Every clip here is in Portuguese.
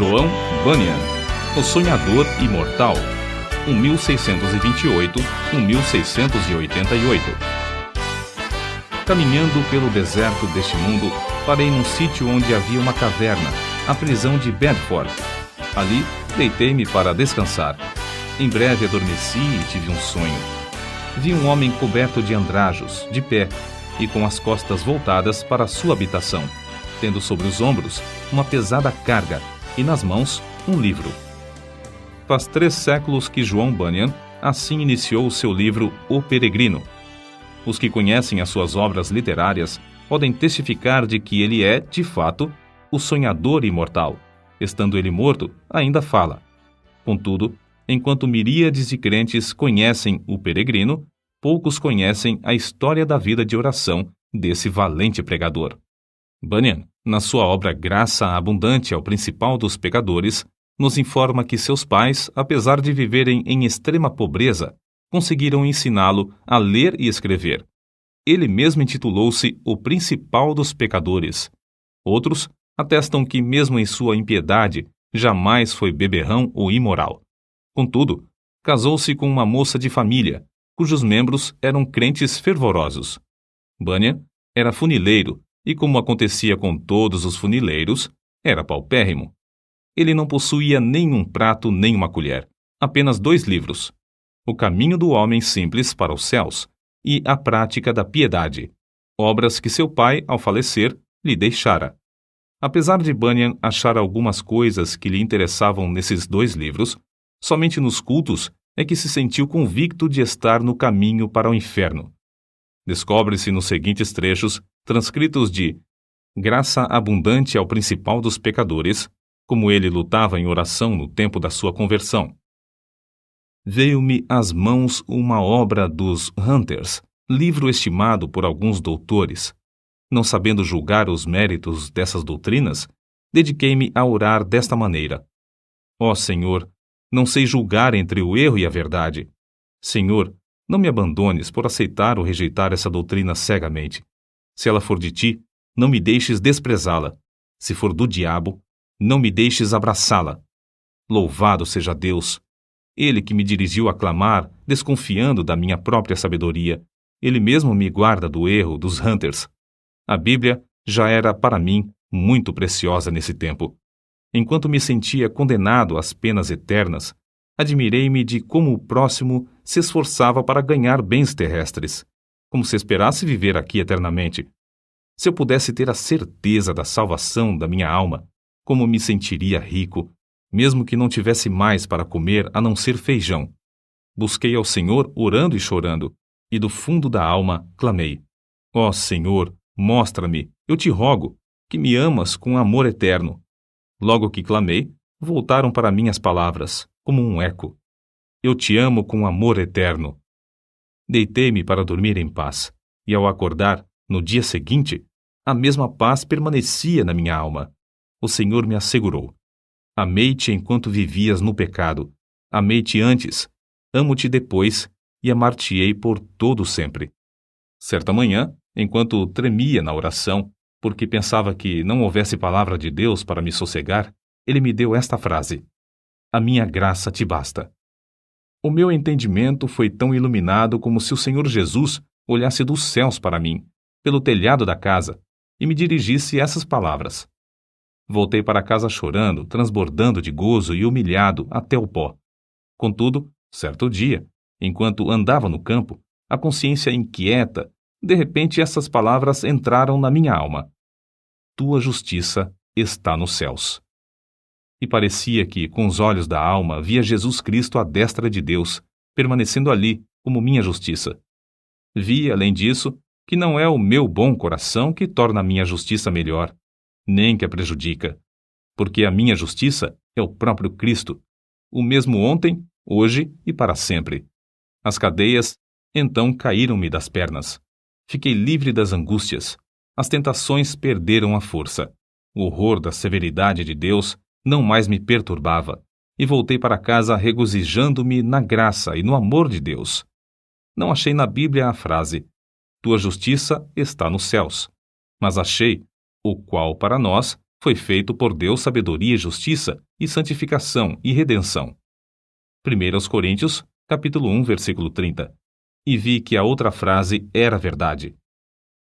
João Bunyan, O Sonhador Imortal, 1628-1688. Caminhando pelo deserto deste mundo, parei num sítio onde havia uma caverna, a prisão de Bedford. Ali, deitei-me para descansar. Em breve adormeci e tive um sonho. Vi um homem coberto de andrajos, de pé, e com as costas voltadas para a sua habitação, tendo sobre os ombros uma pesada carga e nas mãos um livro. Faz 3 séculos que João Bunyan assim iniciou o seu livro O Peregrino. Os que conhecem as suas obras literárias podem testificar de que ele é, de fato, o sonhador imortal. Estando ele morto, ainda fala. Contudo, enquanto miríades de crentes conhecem o Peregrino, poucos conhecem a história da vida de oração desse valente pregador. Bunyan, na sua obra Graça Abundante ao Principal dos Pecadores, nos informa que seus pais, apesar de viverem em extrema pobreza, conseguiram ensiná-lo a ler e escrever. Ele mesmo intitulou-se o Principal dos Pecadores. Outros atestam que, mesmo em sua impiedade, jamais foi beberrão ou imoral. Contudo, casou-se com uma moça de família, cujos membros eram crentes fervorosos. Bunyan era funileiro e, como acontecia com todos os funileiros, era paupérrimo. Ele não possuía nenhum prato nem uma colher, apenas 2 livros: O Caminho do Homem Simples para os Céus e A Prática da Piedade, obras que seu pai, ao falecer, lhe deixara. Apesar de Bunyan achar algumas coisas que lhe interessavam nesses 2 livros, somente nos cultos é que se sentiu convicto de estar no caminho para o inferno. Descobre-se nos seguintes trechos, transcritos de Graça Abundante ao Principal dos Pecadores, como ele lutava em oração no tempo da sua conversão. Veio-me às mãos uma obra dos Hunters, livro estimado por alguns doutores. Não sabendo julgar os méritos dessas doutrinas, dediquei-me a orar desta maneira: Ó Senhor, não sei julgar entre o erro e a verdade. Senhor, não me abandones por aceitar ou rejeitar essa doutrina cegamente. Se ela for de ti, não me deixes desprezá-la. Se for do diabo, não me deixes abraçá-la. Louvado seja Deus! Ele que me dirigiu a clamar, desconfiando da minha própria sabedoria, ele mesmo me guarda do erro dos Hunters. A Bíblia já era para mim muito preciosa nesse tempo. Enquanto me sentia condenado às penas eternas, admirei-me de como o próximo se esforçava para ganhar bens terrestres, como se esperasse viver aqui eternamente. Se eu pudesse ter a certeza da salvação da minha alma, como me sentiria rico, mesmo que não tivesse mais para comer a não ser feijão. Busquei ao Senhor orando e chorando, e do fundo da alma clamei: Ó Senhor, mostra-me, eu te rogo, que me amas com amor eterno. Logo que clamei, voltaram para mim as palavras, como um eco: Eu te amo com amor eterno. Deitei-me para dormir em paz, e ao acordar, no dia seguinte, a mesma paz permanecia na minha alma. O Senhor me assegurou: Amei-te enquanto vivias no pecado. Amei-te antes, amo-te depois, e amar-te-ei por todo sempre. Certa manhã, enquanto tremia na oração, porque pensava que não houvesse palavra de Deus para me sossegar, ele me deu esta frase: A minha graça te basta. O meu entendimento foi tão iluminado como se o Senhor Jesus olhasse dos céus para mim, pelo telhado da casa, e me dirigisse essas palavras. Voltei para casa chorando, transbordando de gozo e humilhado até o pó. Contudo, certo dia, enquanto andava no campo, a consciência inquieta, de repente essas palavras entraram na minha alma: Tua justiça está nos céus. E parecia que, com os olhos da alma, via Jesus Cristo à destra de Deus, permanecendo ali como minha justiça. Vi, além disso, que não é o meu bom coração que torna a minha justiça melhor, nem que a prejudica, porque a minha justiça é o próprio Cristo, o mesmo ontem, hoje e para sempre. As cadeias, então, caíram-me das pernas. Fiquei livre das angústias. As tentações perderam a força. O horror da severidade de Deus não mais me perturbava, e voltei para casa regozijando-me na graça e no amor de Deus. Não achei na Bíblia a frase: Tua justiça está nos céus, mas achei o qual para nós foi feito por Deus sabedoria e justiça, e santificação e redenção. 1 Coríntios, capítulo 1, versículo 30. E vi que a outra frase era verdade.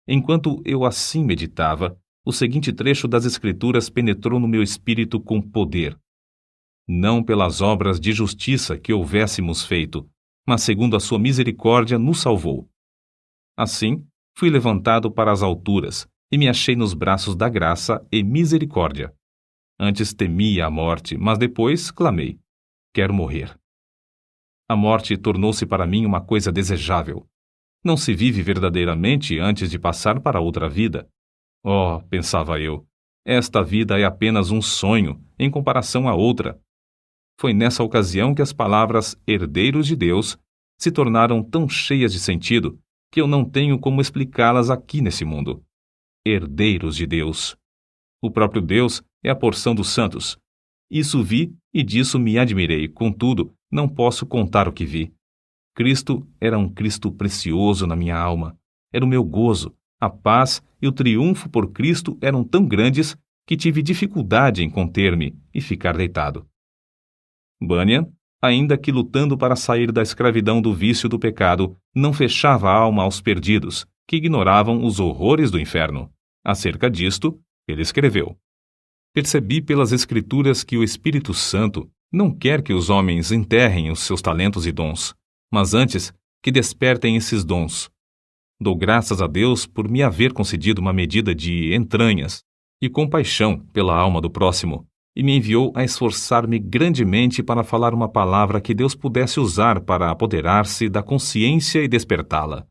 Enquanto eu assim meditava, o seguinte trecho das Escrituras penetrou no meu espírito com poder. Não pelas obras de justiça que houvéssemos feito, mas segundo a sua misericórdia nos salvou. Assim, fui levantado para as alturas, e me achei nos braços da graça e misericórdia. Antes temia a morte, mas depois clamei: quero morrer. A morte tornou-se para mim uma coisa desejável. Não se vive verdadeiramente antes de passar para outra vida. Oh, pensava eu, esta vida é apenas um sonho em comparação à outra. Foi nessa ocasião que as palavras herdeiros de Deus se tornaram tão cheias de sentido que eu não tenho como explicá-las aqui nesse mundo. Herdeiros de Deus. O próprio Deus é a porção dos santos. Isso vi e disso me admirei, contudo, não posso contar o que vi. Cristo era um Cristo precioso na minha alma. Era o meu gozo, a paz e o triunfo por Cristo eram tão grandes que tive dificuldade em conter-me e ficar deitado. Bunyan, ainda que lutando para sair da escravidão do vício do pecado, não fechava a alma aos perdidos, que ignoravam os horrores do inferno. Acerca disto, ele escreveu: percebi pelas Escrituras que o Espírito Santo não quer que os homens enterrem os seus talentos e dons, mas antes que despertem esses dons. Dou graças a Deus por me haver concedido uma medida de entranhas e compaixão pela alma do próximo, e me enviou a esforçar-me grandemente para falar uma palavra que Deus pudesse usar para apoderar-se da consciência e despertá-la.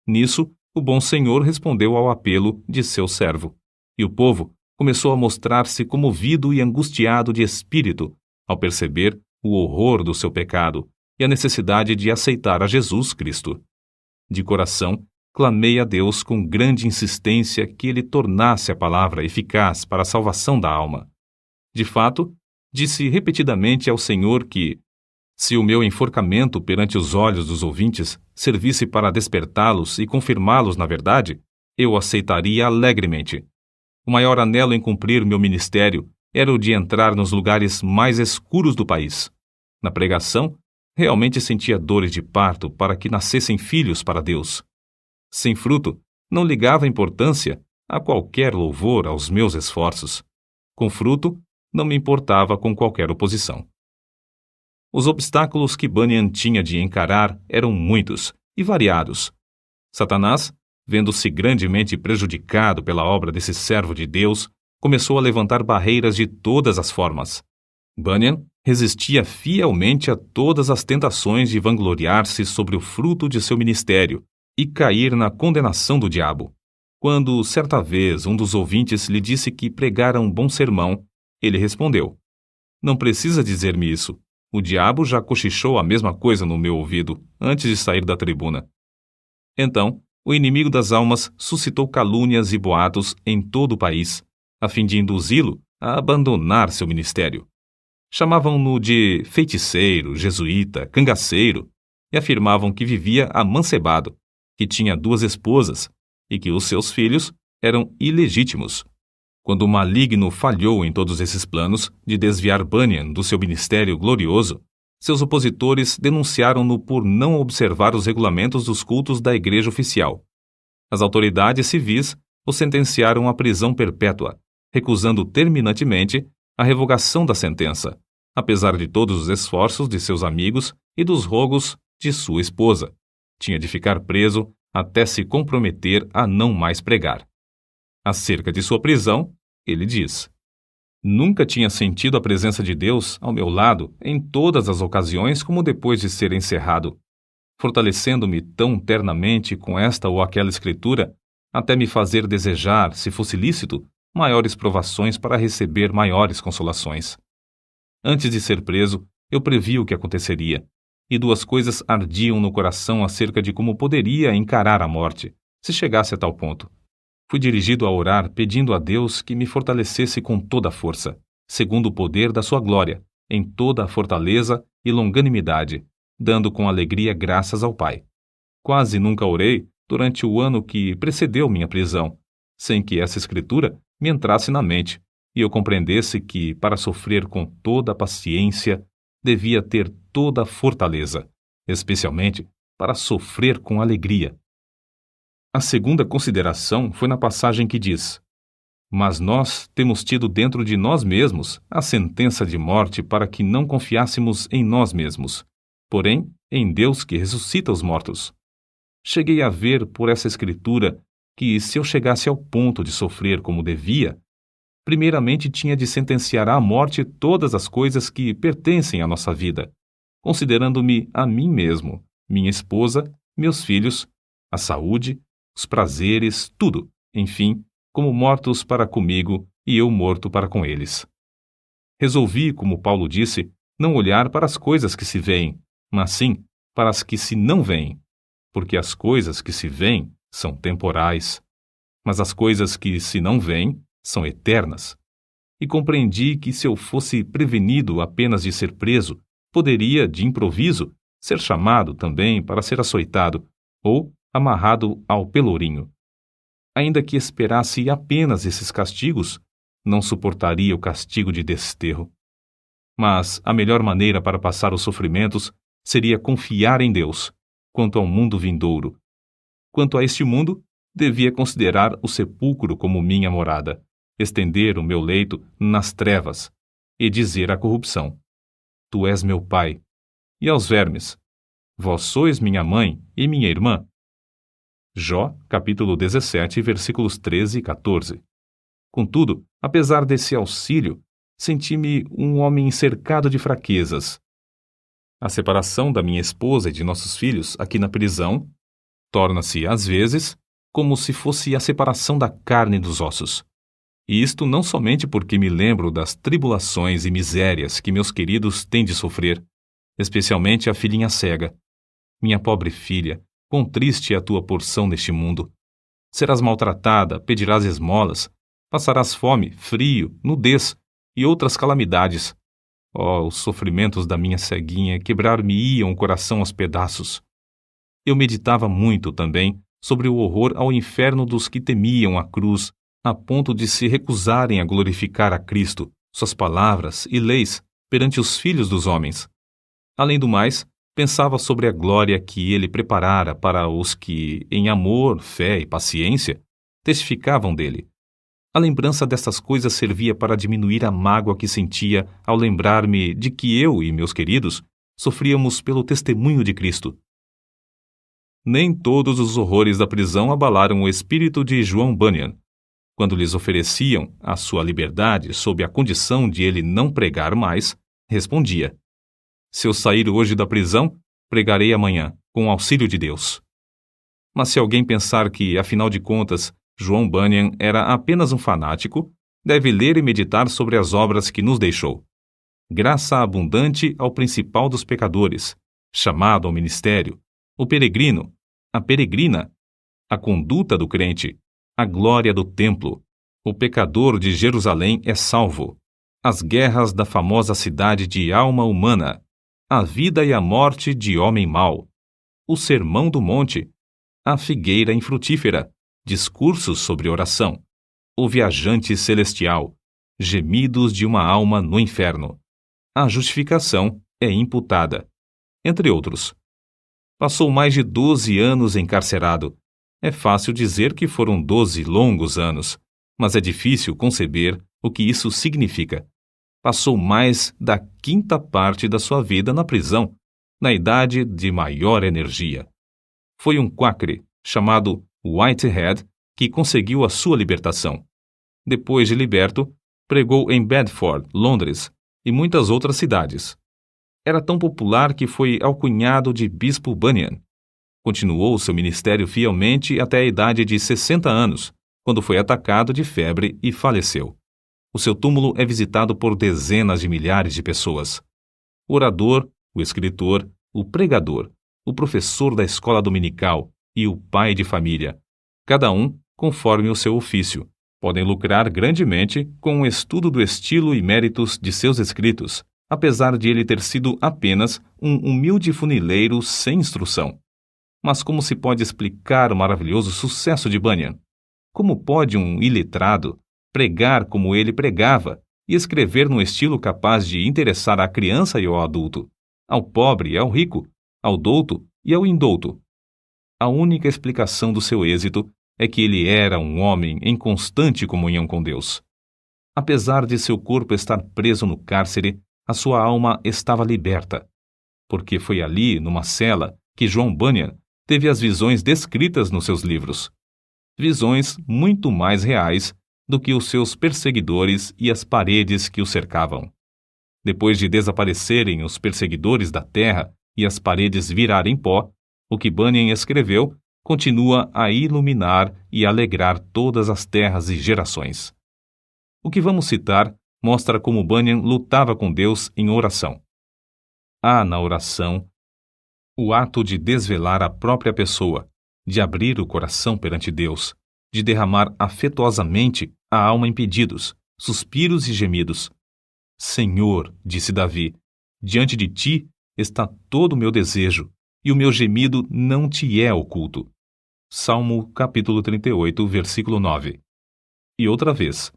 Nisso, o bom Senhor respondeu ao apelo de seu servo, e o povo começou a mostrar-se comovido e angustiado de espírito ao perceber o horror do seu pecado e a necessidade de aceitar a Jesus Cristo. De coração, clamei a Deus com grande insistência que ele tornasse a palavra eficaz para a salvação da alma. De fato, disse repetidamente ao Senhor que, se o meu enforcamento perante os olhos dos ouvintes servisse para despertá-los e confirmá-los na verdade, eu aceitaria alegremente. O maior anelo em cumprir meu ministério era o de entrar nos lugares mais escuros do país. Na pregação, realmente sentia dores de parto para que nascessem filhos para Deus. Sem fruto, não ligava importância a qualquer louvor aos meus esforços. Com fruto, não me importava com qualquer oposição. Os obstáculos que Bunyan tinha de encarar eram muitos e variados. Satanás, vendo-se grandemente prejudicado pela obra desse servo de Deus, começou a levantar barreiras de todas as formas. Bunyan resistia fielmente a todas as tentações de vangloriar-se sobre o fruto de seu ministério e cair na condenação do diabo. Quando, certa vez, um dos ouvintes lhe disse que pregara um bom sermão, ele respondeu: não precisa dizer-me isso. O diabo já cochichou a mesma coisa no meu ouvido antes de sair da tribuna. Então, o inimigo das almas suscitou calúnias e boatos em todo o país, a fim de induzi-lo a abandonar seu ministério. Chamavam-no de feiticeiro, jesuíta, cangaceiro, e afirmavam que vivia amancebado, que tinha 2 esposas e que os seus filhos eram ilegítimos. Quando o maligno falhou em todos esses planos de desviar Bunyan do seu ministério glorioso, seus opositores denunciaram-no por não observar os regulamentos dos cultos da igreja oficial. As autoridades civis o sentenciaram à prisão perpétua, recusando terminantemente a revogação da sentença, apesar de todos os esforços de seus amigos e dos rogos de sua esposa. Tinha de ficar preso até se comprometer a não mais pregar. Acerca de sua prisão, ele diz: nunca tinha sentido a presença de Deus ao meu lado em todas as ocasiões como depois de ser encerrado, fortalecendo-me tão ternamente com esta ou aquela escritura, até me fazer desejar, se fosse lícito, maiores provações para receber maiores consolações. Antes de ser preso, eu previ o que aconteceria, e 2 coisas ardiam no coração acerca de como poderia encarar a morte, se chegasse a tal ponto. Fui dirigido a orar pedindo a Deus que me fortalecesse com toda a força, segundo o poder da sua glória, em toda a fortaleza e longanimidade, dando com alegria graças ao Pai. Quase nunca orei durante o ano que precedeu minha prisão, sem que essa escritura me entrasse na mente, e eu compreendesse que, para sofrer com toda a paciência, devia ter toda a fortaleza, especialmente para sofrer com alegria. A segunda consideração foi na passagem que diz: Mas nós temos tido dentro de nós mesmos a sentença de morte para que não confiássemos em nós mesmos, porém em Deus que ressuscita os mortos. Cheguei a ver por essa escritura que, se eu chegasse ao ponto de sofrer como devia, primeiramente tinha de sentenciar à morte todas as coisas que pertencem à nossa vida, considerando-me a mim mesmo, minha esposa, meus filhos, a saúde, os prazeres, tudo, enfim, como mortos para comigo e eu morto para com eles. Resolvi, como Paulo disse, não olhar para as coisas que se veem, mas sim para as que se não veem, porque as coisas que se veem são temporais, mas as coisas que se não veem são eternas. E compreendi que, se eu fosse prevenido apenas de ser preso, poderia, de improviso, ser chamado também para ser açoitado ou amarrado ao pelourinho. Ainda que esperasse apenas esses castigos, não suportaria o castigo de desterro. Mas a melhor maneira para passar os sofrimentos seria confiar em Deus, quanto ao mundo vindouro. Quanto a este mundo, devia considerar o sepulcro como minha morada, estender o meu leito nas trevas e dizer à corrupção: Tu és meu pai, e aos vermes: Vós sois minha mãe e minha irmã. Jó, capítulo 17, versículos 13 e 14. Contudo, apesar desse auxílio, senti-me um homem cercado de fraquezas. A separação da minha esposa e de nossos filhos aqui na prisão torna-se, às vezes, como se fosse a separação da carne dos ossos. E isto não somente porque me lembro das tribulações e misérias que meus queridos têm de sofrer, especialmente a filhinha cega. Minha pobre filha, quão triste é a tua porção neste mundo. Serás maltratada, pedirás esmolas, passarás fome, frio, nudez e outras calamidades. Oh, os sofrimentos da minha ceguinha quebrar-me-iam o coração aos pedaços. Eu meditava muito também sobre o horror ao inferno dos que temiam a cruz, a ponto de se recusarem a glorificar a Cristo, suas palavras e leis perante os filhos dos homens. Além do mais, pensava sobre a glória que ele preparara para os que, em amor, fé e paciência, testificavam dele. A lembrança destas coisas servia para diminuir a mágoa que sentia ao lembrar-me de que eu e meus queridos sofríamos pelo testemunho de Cristo. Nem todos os horrores da prisão abalaram o espírito de João Bunyan. Quando lhes ofereciam a sua liberdade sob a condição de ele não pregar mais, respondia: Se eu sair hoje da prisão, pregarei amanhã, com o auxílio de Deus. Mas se alguém pensar que, afinal de contas, João Bunyan era apenas um fanático, deve ler e meditar sobre as obras que nos deixou. Graça abundante ao principal dos pecadores, chamado ao ministério, o peregrino, a peregrina, a conduta do crente, a glória do templo, o pecador de Jerusalém é salvo, as guerras da famosa cidade de alma humana, a vida e a morte de homem mau, o sermão do monte, a figueira infrutífera, discursos sobre oração, o viajante celestial, gemidos de uma alma no inferno, a justificação é imputada, entre outros. Passou mais de 12 anos encarcerado. É fácil dizer que foram 12 longos anos, mas é difícil conceber o que isso significa. Passou mais da quinta parte da sua vida na prisão, na idade de maior energia. Foi um quacre, chamado Whitehead, que conseguiu a sua libertação. Depois de liberto, pregou em Bedford, Londres, e muitas outras cidades. Era tão popular que foi alcunhado de Bispo Bunyan. Continuou seu ministério fielmente até a idade de 60 anos, quando foi atacado de febre e faleceu. O seu túmulo é visitado por dezenas de milhares de pessoas. O orador, o escritor, o pregador, o professor da escola dominical e o pai de família, cada um conforme o seu ofício, podem lucrar grandemente com o estudo do estilo e méritos de seus escritos, apesar de ele ter sido apenas um humilde funileiro sem instrução. Mas como se pode explicar o maravilhoso sucesso de Bunyan? Como pode um iletrado, pregar como ele pregava e escrever num estilo capaz de interessar à criança e ao adulto, ao pobre e ao rico, ao douto e ao indouto. A única explicação do seu êxito é que ele era um homem em constante comunhão com Deus. Apesar de seu corpo estar preso no cárcere, a sua alma estava liberta, porque foi ali, numa cela, que John Bunyan teve as visões descritas nos seus livros. Visões muito mais reais do que os seus perseguidores e as paredes que o cercavam. Depois de desaparecerem os perseguidores da terra e as paredes virarem pó, o que Bunyan escreveu continua a iluminar e alegrar todas as terras e gerações. O que vamos citar mostra como Bunyan lutava com Deus em oração. Há na oração o ato de desvelar a própria pessoa, de abrir o coração perante Deus, de derramar afetuosamente a alma em pedidos, suspiros e gemidos. Senhor, disse Davi, diante de ti está todo o meu desejo, e o meu gemido não te é oculto. Salmo capítulo 38, versículo 9. E outra vez,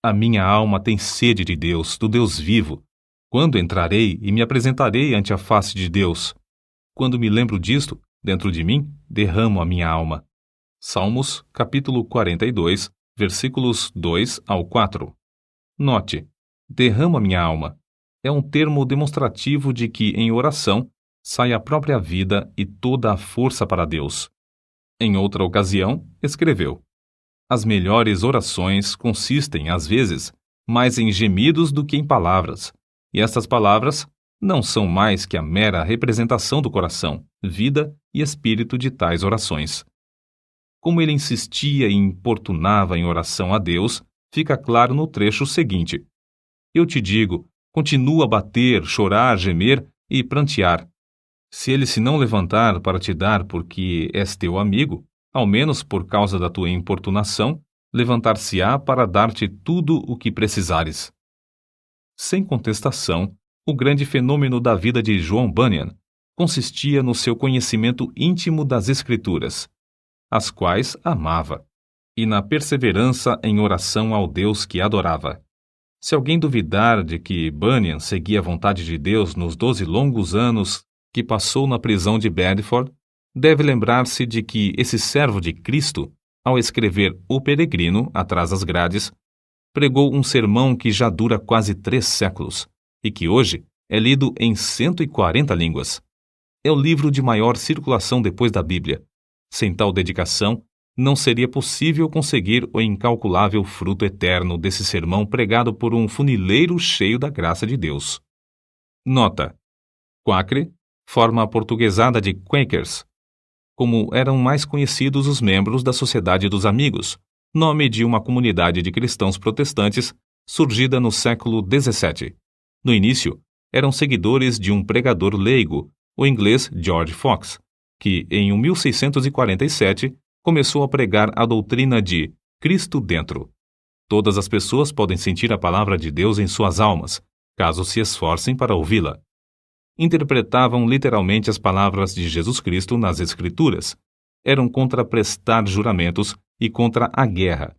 a minha alma tem sede de Deus, do Deus vivo. Quando entrarei e me apresentarei ante a face de Deus? Quando me lembro disto, dentro de mim, derramo a minha alma. Salmos, capítulo 42, versículos 2 ao 4. Note, derramo a minha alma. É um termo demonstrativo de que, em oração, sai a própria vida e toda a força para Deus. Em outra ocasião, escreveu: as melhores orações consistem, às vezes, mais em gemidos do que em palavras, e estas palavras não são mais que a mera representação do coração, vida e espírito de tais orações. Como ele insistia e importunava em oração a Deus, fica claro no trecho seguinte. Eu te digo, continua a bater, chorar, gemer e prantear. Se ele se não levantar para te dar porque és teu amigo, ao menos por causa da tua importunação, levantar-se-á para dar-te tudo o que precisares. Sem contestação, o grande fenômeno da vida de John Bunyan consistia no seu conhecimento íntimo das Escrituras, as quais amava, e na perseverança em oração ao Deus que adorava. Se alguém duvidar de que Bunyan seguia a vontade de Deus nos 12 longos anos que passou na prisão de Bedford, deve lembrar-se de que esse servo de Cristo, ao escrever O Peregrino, atrás das grades, pregou um sermão que já dura quase 3 séculos e que hoje é lido em 140 línguas. É o livro de maior circulação depois da Bíblia. Sem tal dedicação, não seria possível conseguir o incalculável fruto eterno desse sermão pregado por um funileiro cheio da graça de Deus. Nota: Quakre forma aportuguesada de Quakers, como eram mais conhecidos os membros da Sociedade dos Amigos, nome de uma comunidade de cristãos protestantes surgida no século XVII. No início, eram seguidores de um pregador leigo, o inglês George Fox, que, em 1647, começou a pregar a doutrina de Cristo dentro. Todas as pessoas podem sentir a palavra de Deus em suas almas, caso se esforcem para ouvi-la. Interpretavam literalmente as palavras de Jesus Cristo nas Escrituras. Eram contra prestar juramentos e contra a guerra.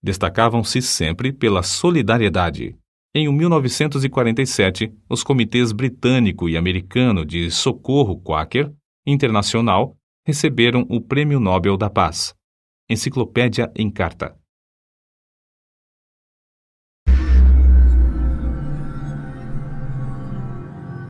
Destacavam-se sempre pela solidariedade. Em 1947, os comitês britânico e americano de socorro Quaker Internacional receberam o Prêmio Nobel da Paz. Enciclopédia em Carta.